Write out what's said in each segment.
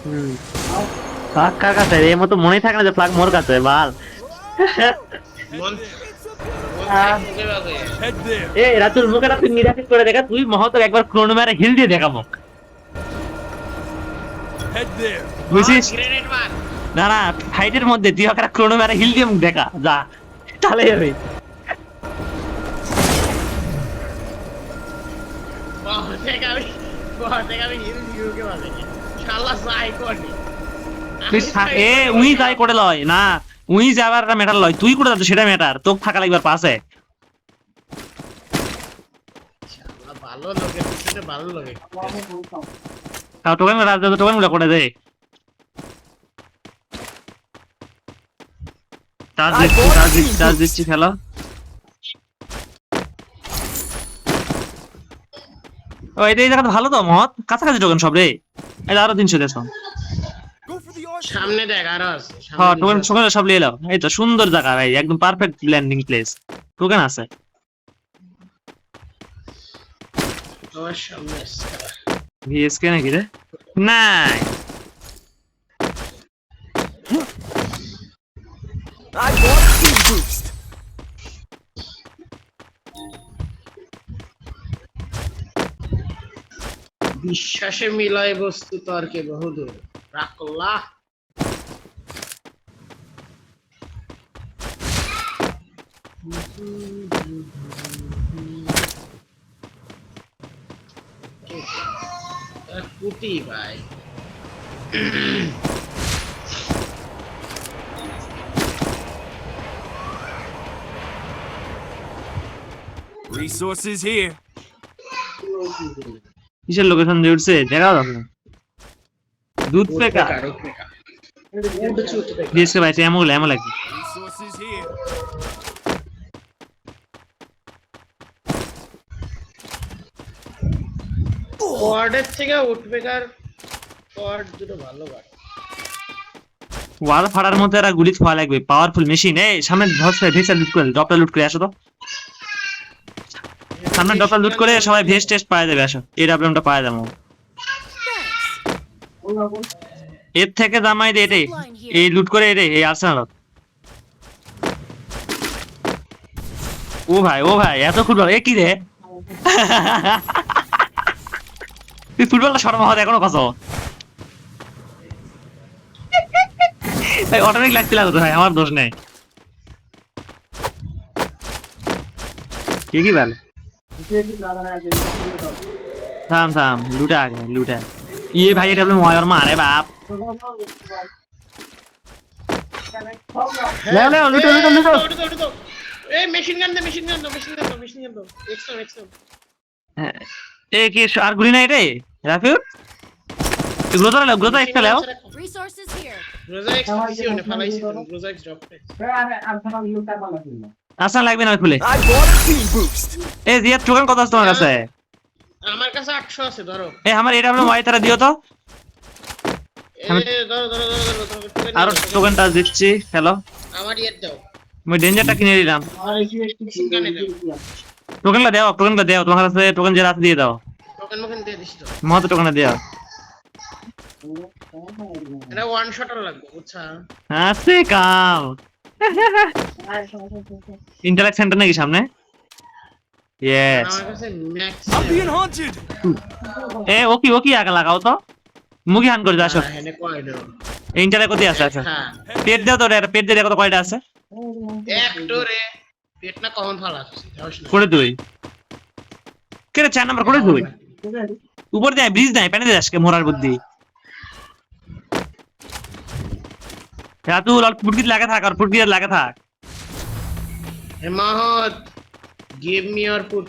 হুম flag কার কাছে এর মতো মনে থাকে না যে ফ্লাগ মোর কাছে বাল। মন মন আহ, থাকে বাগে। Head there. এ রাতুল মুখে তুই মিরাকেল করে দেখা, তুই মহত একবার ক্রোনো মেরে হিল দিয়ে দেখা মুখ Head there. বুঝছিস? গ্রেনেড মার। না না, ফাইটের মধ্যে তুই ওকে ক্রোনো মেরে হিল দিয়ে মুখ দেখা যা, তাহলে হবে। আমি হিল দিউকে বাগে শালা সাই কোনি তুই এ উই যাই করে লয় না, উই যাবার ম্যাটার লয়, তুই করে যাচ্ছ সেটা ম্যাটার, তোক থাকা লাগবার পাশে। শালা ভালো লোকে পিছনে ভালো লোকে তাও টোকেন রাজ দাও, টোকেন গুলো করে দে। চার্জ দিচ্ছি খেলো। ও এটা এই জায়গাটা ভালো তো মত, কাছাকাছি টোকেন সব রে। এটা আরো 300 দেছো। Go for the archer. সামনে দেখ আর আছে হ্যাঁ টোকেন টোকেন সব নিয়ে নাও, এই তো সুন্দর জায়গা ভাই, একদম পারফেক্ট ল্যান্ডিং প্লেস। টোকেন আছে তোমার সামনে ভিএসকে নাকি রে? নাই I want speed boost. বিশ্বাসে মিলয় বস্তু তর্কে বহুদূর রাখল্লা কুটি ভাই Resources here. কিসের লোকেশন দিয়ে উঠছে দেখাও যাবে না। দুধ পেকা ভিএসকে ভাই এমন এমন লাগে। Resources here. কোয়ার্ডের থেকে উঠবে কার কোয়ার্ড দুটো ভালো বাড়ে ওয়াল ফাড়ার মধ্যে এরা গুলি খোয়া লাগবে, পাওয়ারফুল মেশিন। এই সামনে ধরছে ভেসা লুট করে, ড্রপটা লুট করে আসো তো, সামনে ড্রপটা লুট করে সবাই ভেস টেস্ট পাওয়া যাবে, আসো এই ডাবলুমটা পাওয়া যাবো। এর থেকে জামাই দে এটাই, এই লুট করে এটাই এই আর্সেনাল। ও ভাই এত ফুটবল এ কি রে? তুই ফুটবলটা শর্মা হওয়ার এখনো কত ভাই, অটোমেটিক লাগছিল তো ভাই, আমার দোষ নেই। কি বল থাম থাম, লুটা আগে লুটা। ইয়ে ভাই এটা ময় মারে বাপ, লে লে লুটো লুটো লুটো। এই মেশিন গান দে মেশিন গান দে এক্সট্রা এ কি আর গুলি নাই রে রাফিউট? গ্রোজার একটা লেও। Resources here. রোজা এক্সট্রা ফালাইছি রোজা এক্স ড্রপ আসান লাগবে না খুলে। I want speed boost. A Zia token কত আছে তোমার কাছে? আমার কাছে 800 আছে ধরো এ আমার এটা আপনার ওয়াই তারা দিও তো। ধরো আর টোকেনটা দিচ্ছি, হ্যালো আমার ইয়ে দাও আমি ডেঞ্জারটা কিনে নিলাম। গানে দাও টোকেনটা দাও তোমার কাছে, টোকেন যে রাত দিয়ে দাও, টোকেন মোকেন দিয়ে দিস তো মত টোকেনটা দাও। এটা ওয়ান শটার লাগবে বুঝছা আছে কাম ইন্টারঅ্যাক্ট সেন্টার নাকি সামনে? ইয়েস। আমার কাছে ম্যাক্স I'm being hunted. এ ওকি আগে লাগাও তো, মুখি হান করে দাও আসো। এনে কয় দাও ইন্টারঅ্যাক্ট কত আছে? আচ্ছা হ্যাঁ পেট দাও তো রে, পেট দিয়ে কত কয়টা আছে? একটরে পেট না কখন ফালা করে দুই কে রে 4 নাম্বার করে দুই উপর দিয়ে ব্রিজ নাই প্যানে দিয়ে আজকে মোরার বুদ্ধি। রাতুল আর ফুটকি লাগা থাক, আর ফুটকি লাগা থাক। হে মাহত গিভ মি ইওর পুট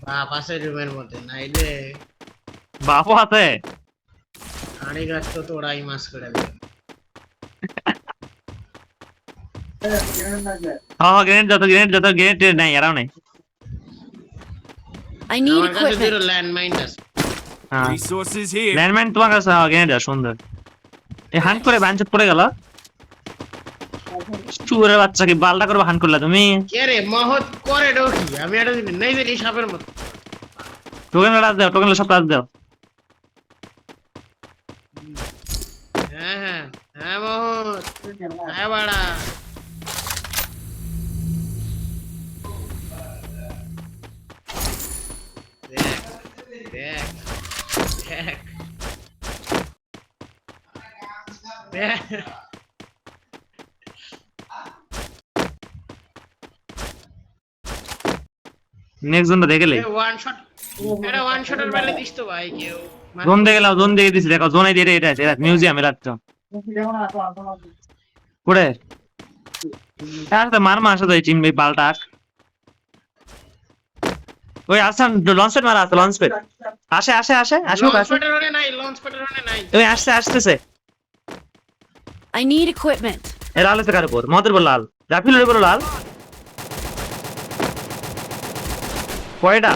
বাপ আছে রুমের মধ্যে নাইলে বাপও আছে। আড়ি গাছ তো তোড়াই মাছ করে দেবে হ্যাঁ গ্রেনেড যত গ্রেনেড নাই এরাও নাই। I need আমার কাছে দুটো equipment. ল্যান্ডমাইন আছে হ্যাঁ Resources here. ল্যান্ডমাইন তোমার কাছে? হ্যাঁ গ্রেনেড সুন্দর। এই হান করে বাঞ্চত পড়ে গেল, চুরের বাচ্চাকে বালটা করে হান করলা তুমি। কে রে মহৎ করে ডো কি আমি এটা জানি নাই জানি সাপের মতো টোকেন রাজ দাও, টোকেন সব রাজ দাও। হ্যাঁ মোহন, হ্যাঁ বাড়া। দেখ, দেখ, দেখ, দেখ। নেক্সট জোনটা দেখে লে। ওয়ান শট, এটা ওয়ান শটের বেলে দিস তো ভাই কেউ। জোন দেখে লাও, জোন দেখে দিছি দেখো, জোনাই দিয়ে এটা এটা মিউজিয়ামে রাখতো করে আর তো মার মাসা যাই চিনবে পাল্টাক। ওই আসান লঞ্চ প্যাড মারা আছে, লঞ্চ প্যাড আসে আসে আসে আসুক লঞ্চ আসুক। প্যাডের ওরে নাই, লঞ্চ প্যাডের ওরে নাই। ওই আসছে আসতেছে। I need equipment. এ লাল আছে কার উপর? মদের বল লাল, রাফিলের উপর লাল। কয়টা?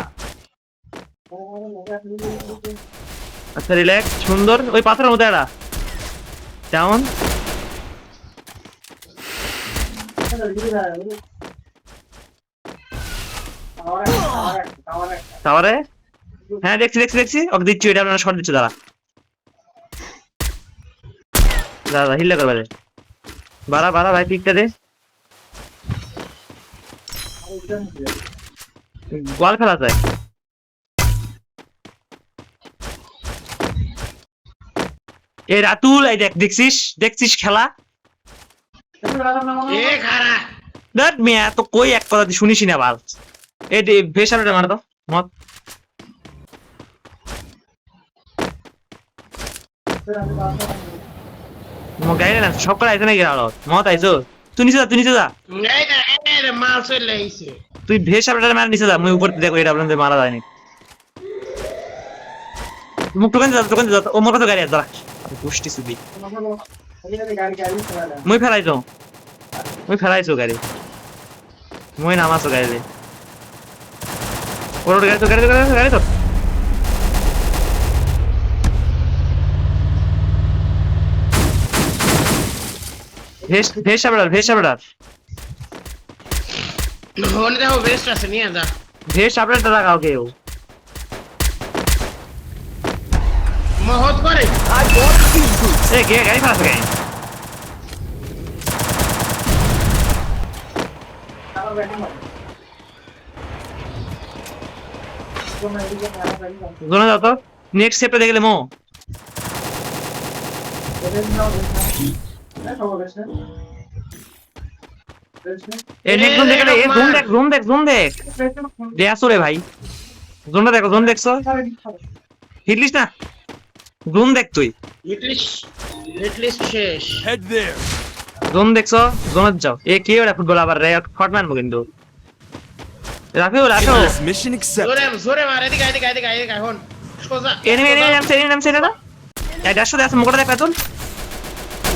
আচ্ছা রিল্যাক্স, সুন্দর। ওই পাথরের মধ্যে একটা ডাউন। টাওয়ারে হ্যাঁ দেখছি দেখছি দেখছি, ওকে দিচ্ছি, এটা আপনারা শর্ট দিচ্ছি। দাঁড়া দাদা হিল্লা করবে রে, বাড়া বাড়া ভাই, পিকটা দে। গোয়াল ফেলা যায়। এই রাতুল, এই দেখ, দেখছিস দেখছিস খেলা? এ খারা দেখ মিয়া, তো কই এক কথা তুই শুনিস না বাল। এই ভেসারটা মার দাও মত। মো গাইলে না সব করে আইছে নাকি আলো মত আইছো? তুই নিচে যা, তুই নিচে যা, এই না, এই রে মাল চলে আইছে। তুই ভেসারটা মার নিচে যা, মুই উপর দেখো এটা আপনাদের মারা যায়নি। মুখ টোকান যা, টোকান যা, ও মোর কথা গাড়ি আছে দাঁড়া। গোষ্ঠী সুবি মুই ফেলাইছো, মুই ফেলাইছো গাড়ি, মুই নামাছো গাড়ি। ওর গাড়ি তো গাড়ি তো গাড়ি তো ভেসাবড়ার ওনে দেখো বেস্ট আছে, নিয়ে যা। ভেসাবড়াটা লাগাও কেউ। মহৎ করে I bought a speed boost. এ কে গাড়ি ফেলাছে গাড়ি? জোনা যাও তো, নেক্সট স্টেপটা দেখলে মো। এই নেক্সট জোন দেখলে, এ জোন দেখ জোন দেখ জোন দেখ দে আসো রে ভাই। জোনটা দেখো, জোন দেখছো? হিটলিস না, জোন দেখ তুই। লিটলিস্ট শেষ। Head there. জোন দেখছো? জোনে যাও। এ কে ওরা ফুটবল আবার রে শট মারবো কিন্তু। রাখো রাখো। This mission accepted. জোরে জোরে মার, এদিকে এদিকে এদিকে এদিকে এখন সোজা। এনিমি এনিমি নামছে না। এই 150 আছে মুখটা দেখ পেতন।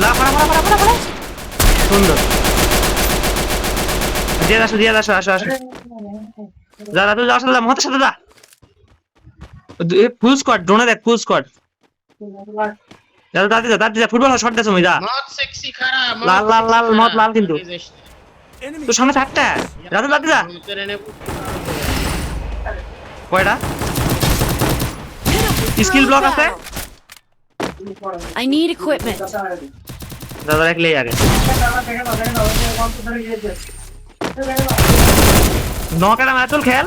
লা পাড়া পাড়া পাড়া পাড়া পাড়া। সুন্দর। দিয়ে আসো আসো আসো। যা যা তুই যা, সাথে যা, মহতের সাথে যা। ফুল স্কোয়াড, ড্রোনে দেখ ফুল স্কোয়াড। যা তাড়াতাড়ি যা, ফুটবল শট দেছো মুই যা। মত সেক্সি খারা, লাল লাল লাল মত লাল কিন্তু। Enemy. তোর সামনে চারটা। রাতে যা। কয়টা? স্কিল ব্লক আছে? I need equipment. দাদা রাখলেই আগে। নকাটা মাতুল খেল।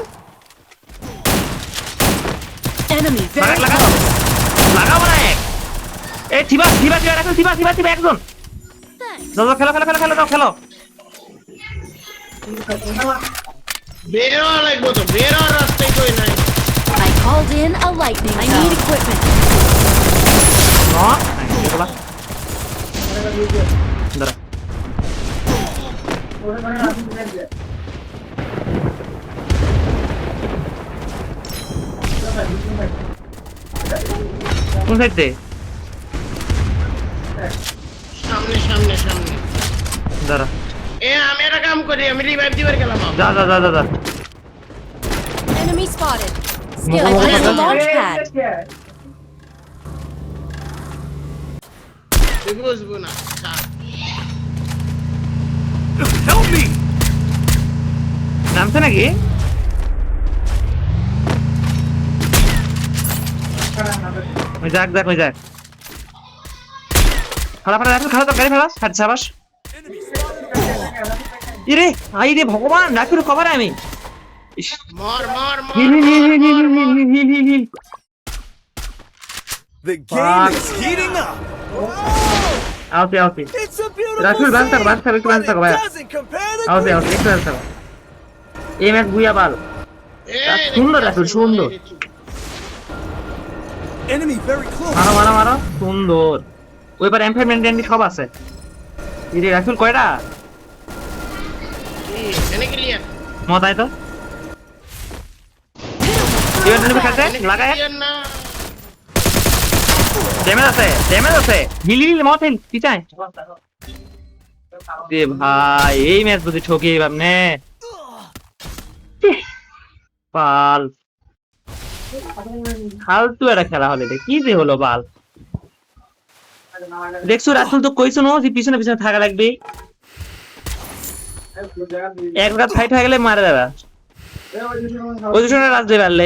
Enemy very লাগাও close. লাগাও না এক। এই থিবা রাখো, থিবা একজন। Thanks. দাদা খেলো। বেরো লাগবো তো, বেরো রাস্তায় কই নাই। I called in a lightning. I need equipment. Knock এগুলা দাঁড়া। কোন সাইডে? সামনে দাঁড়া। এ আমি একটা কাম করি, আমি রিভাইভ দিবার গেলাম। যা। Enemy spotted. Mo- I mo- placed a mo- launch pad. তুই বুঝবো না। থাক। Help me. নামছে নাকি? ওই যাক। ফাড়া ফাড়া রাখো, খাড়া তো গাড়ি ফাড়া হাট সাবাস। Enemy spotted. ইরে আই রে ভগবান, রাখুর খবর আমি। ইস, মার মার মার হিল হিল হিল হিল মার, মার। Heal heal heal heal. The Fuck. game is heating up. আওতে আওতে It's a beautiful রাখুর বাঁধ থাকো, বাঁধ scene, থাকো, একটু but বাঁধ it থাকো ভাই। doesn't compare to আওতে আওতে একটু বাঁধ থাকো। এই ম্যাচ বুইয়া বাল। এই সুন্দর দেখি রাখুল, আছে, সুন্দর। এই দেখি। enemy very close. মারো মারো মারো, সুন্দর। ওই পার এমফাইভ মেনটেন সব আছে। ইরে রাখুল কয়টা? কি, এনে ক্লিয়ার মতাই তো। এবার তুমি খেলতে লাগায় না ড্যামেজ আছে, ড্যামেজ আছে। হিল হিল মত হিল পিছায়। রে ভাই এই ম্যাচ বুঝি ঠকিয়ে ভাবনে পাল ফালতু একটা খেলা হলে কি যে হলো বাল। দেখছো রাতুল তো কইছো না যে পিছনে পিছনে থাকা লাগবে, এক রাত ফাইট হয়ে গেলে মারা যাবে। পজিশনে রাত দিয়ে পারলে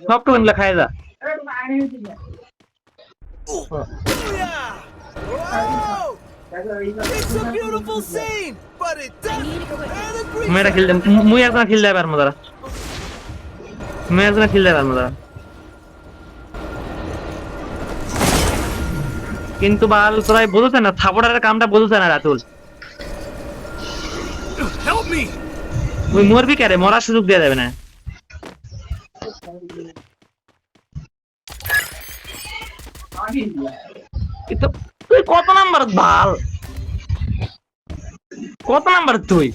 সব টুকুন গুলা খাই যা। Yeah. Whoa. It's a beautiful scene, but it doesn't compare to Greece. মেয়েটা খেলতে মুই একবার খেলতে পারবো তারা, মুই একবার খেলতে পারবো তারা। কিন্তু বাল তোরাই বোঝাতে না, থাপড়ার কামটা বোঝাতে না রাতুল। Help me. ওই মরবি কারে, মরার সুযোগ দেওয়া যাবে না। এ তো- তুই কত নাম্বার বাল, কত নাম্বার তুই?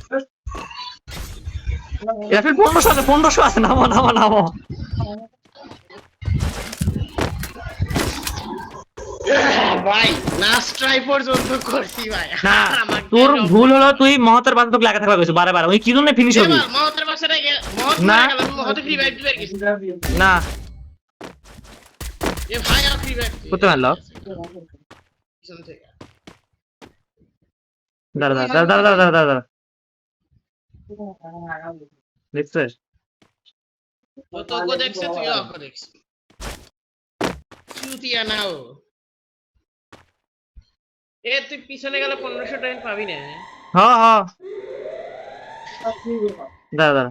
এখন 1500 আছে, 1500 আছে। নামো নামো নামো। ভাই লাস্ট ট্রাই পর্যন্ত করছি ভাই না আমাকে তোর সব- ভুল হলো, তুই মহতের বাধা তোকে লাগা থাকবা কইছিস বারে বারে। ওই কি জন্য ফিনিশ হবি এবার মহতের বাসাটা মহৎ না। মারা গেল, মহৎ রিভাইভ দিবে গেছে না? এ ভাই আর রিভাইভ করতে পারলো? পিছন থেকে দাঁড়া দাঁড়া দাঁড়া দাঁড়া দাঁড়া দাঁড়া দাঁড়া। দেখছিস? তো তোকে দেখছে তুই ওকে দেখছিস চুতিয়া নাও এ তুই পিছনে গেলে 1500 টাইম পাবি না হ হ দাঁড়া দাঁড়া।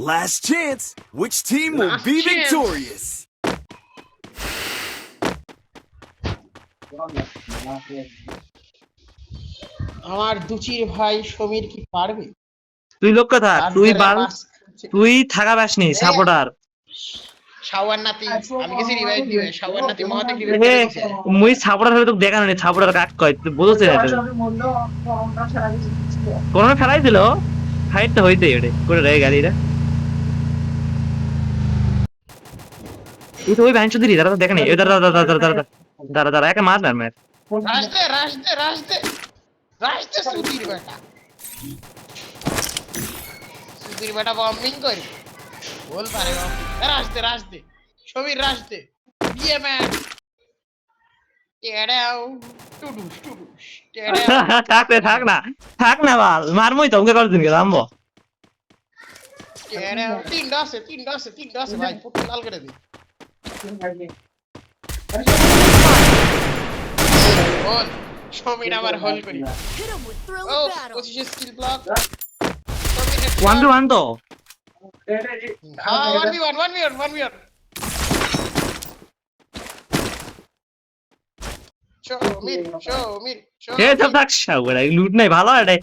Last chance. Which team will Last be chance. victorious? আমার দুচির ভাই সমীর কি পারবে তুই লক্ষ্য থাক, তুই বাল, তুই থাকা পাসনি সাপোর্টার। শাওয়ার নাতি আমি গেছি রিভাইভ দিবে শাওয়ার নাতি মহাতে রিভাইভ হে দিছে মুই সাপোর্টার হলে তোকে দেখানো নি, সাপোর্টার কাক কয় তুই বুঝছিস না? তুই কোন ফেলাই দিল, ফাইট তো হইতেই ওরে করে রে গাড়িটা। তুই তো ওই ব্যাঞ্চ দিলি, দাঁড়া তো দেখেনি। এ দাঁড়া দাঁড়া দাঁড়া দাঁড়া দাঁড়া দাঁড়া দাঁড়া একে মার না মের। রাজদে রাজদে রাজদে রাজদে সুধীর বেটা সুধীর বেটা বম্বিং করি বল পারে রাজদে রাজদে সমীর রাজদে বিয়ে ম্যান টেড়াও টুডুস টুডুস টেড়াও থাক না বাল, মারমই তো ওকে করে দিন কে রামবো। টেড়াও তিনটা আছে ভাই পুরো লাল করে দে বল সমীর আবার হোল করি Hit him with thrill ও of battle. Position skill block 1v1 তো হ্যাঁ 1v1 হে থাক থাক শাউরা লুট নাই ভালো এটা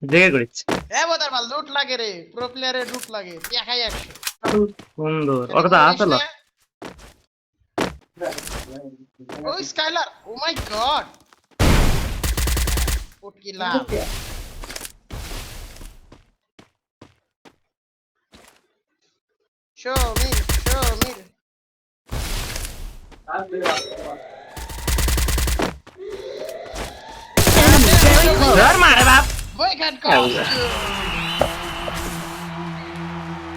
দেখে করেছে বোধার মাল লুট লাগে রে প্রো প্লেয়ারের লুট লাগে দেখাই 100 সুন্দর। ওর কথা আসলো ওই স্কাইলার ও মাই গড উটকিলা সমীর Enemy very close. ধর মারে বাপ। বই কাট কর